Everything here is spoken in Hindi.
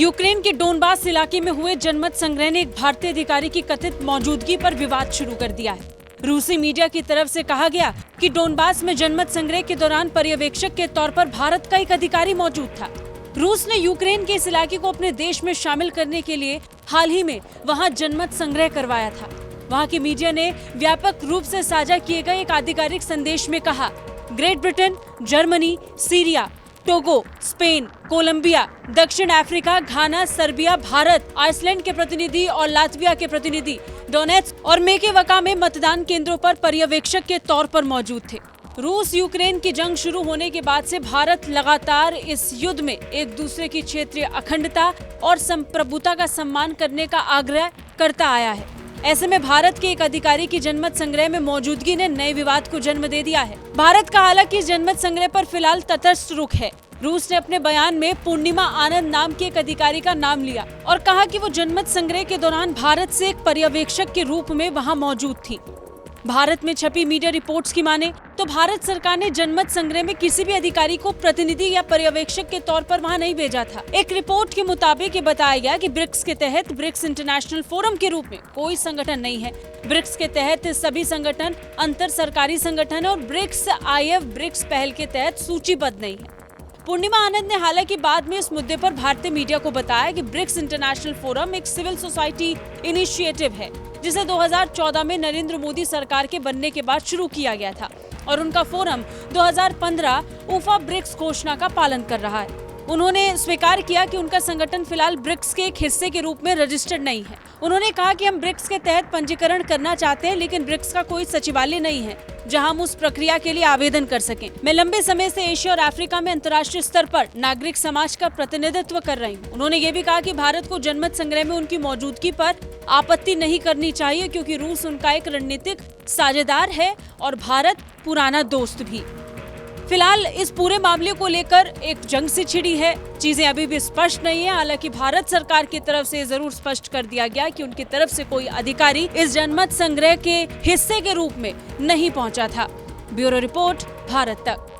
यूक्रेन के डोनबास इलाके में हुए जनमत संग्रह ने एक भारतीय अधिकारी की कथित मौजूदगी पर विवाद शुरू कर दिया है। रूसी मीडिया की तरफ से कहा गया कि डोनबास में जनमत संग्रह के दौरान पर्यवेक्षक के तौर पर भारत का एक अधिकारी मौजूद था। रूस ने यूक्रेन के इस इलाके को अपने देश में शामिल करने के लिए हाल ही में वहां जनमत संग्रह करवाया था। वहां की मीडिया ने व्यापक रूप से साझा किए गए एक आधिकारिक संदेश में कहा, Great Britain, Germany, Syria, Togo, Spain, Colombia, दक्षिण Africa, Ghana, Serbia, Bharat, Iceland के प्रतिनिधि और लातविया के प्रतिनिधि डोनेट्स्क और मेकेवका में मतदान केंद्रों पर पर्यवेक्षक के तौर पर मौजूद थे। रूस यूक्रेन की जंग शुरू होने के बाद से भारत लगातार इस युद्ध में एक दूसरे की क्षेत्रीय अखंडता और संप्रभुता का सम्मान करने का आग्रह करता आया है। ऐसे में भारत के एक अधिकारी की जनमत संग्रह में मौजूदगी ने नए विवाद को जन्म दे दिया है। भारत का हालांकि इस जनमत संग्रह पर फिलहाल तटस्थ रुख है। रूस ने अपने बयान में पूर्णिमा आनंद नाम के एक अधिकारी का नाम लिया और कहा कि वो जनमत संग्रह के दौरान भारत से एक पर्यवेक्षक के रूप में वहां मौजूद थी। भारत में छपी मीडिया रिपोर्ट्स की माने तो भारत सरकार ने जनमत संग्रह में किसी भी अधिकारी को प्रतिनिधि या पर्यवेक्षक के तौर पर वहां नहीं भेजा था। एक रिपोर्ट के मुताबिक ये बताया गया कि ब्रिक्स के तहत ब्रिक्स इंटरनेशनल फोरम के रूप में कोई संगठन नहीं है। ब्रिक्स के तहत सभी संगठन अंतर सरकारी संगठन है और ब्रिक्स IF ब्रिक्स पहल के तहत सूचीबद्ध नहीं है। पूर्णिमा आनंद ने हालांकि बाद में इस मुद्दे पर भारतीय मीडिया को बताया कि ब्रिक्स इंटरनेशनल फोरम एक सिविल सोसाइटी इनिशिएटिव है जिसे 2014 में नरेंद्र मोदी सरकार के बनने के बाद शुरू किया गया था और उनका फोरम 2015 ऊफा ब्रिक्स घोषणा का पालन कर रहा है। उन्होंने स्वीकार किया कि उनका संगठन फिलहाल ब्रिक्स के एक हिस्से के रूप में रजिस्टर्ड नहीं है। उन्होंने कहा कि हम ब्रिक्स के तहत पंजीकरण करना चाहते हैं, लेकिन ब्रिक्स का कोई सचिवालय नहीं है जहां हम उस प्रक्रिया के लिए आवेदन कर सकें। मैं लंबे समय से एशिया और अफ्रीका में अंतर्राष्ट्रीय स्तर पर नागरिक समाज का प्रतिनिधित्व कर रही हूं। उन्होंने ये भी कहा कि भारत को जनमत संग्रह में उनकी मौजूदगी पर आपत्ति नहीं करनी चाहिए क्योंकि रूस उनका एक रणनीतिक साझेदार है और भारत पुराना दोस्त भी। फिलहाल इस पूरे मामले को लेकर एक जंग सी छिड़ी है। चीजें अभी भी स्पष्ट नहीं है। हालांकि भारत सरकार की तरफ से जरूर स्पष्ट कर दिया गया कि उनकी तरफ से कोई अधिकारी इस जनमत संग्रह के हिस्से के रूप में नहीं पहुंचा था। ब्यूरो रिपोर्ट, भारत तक।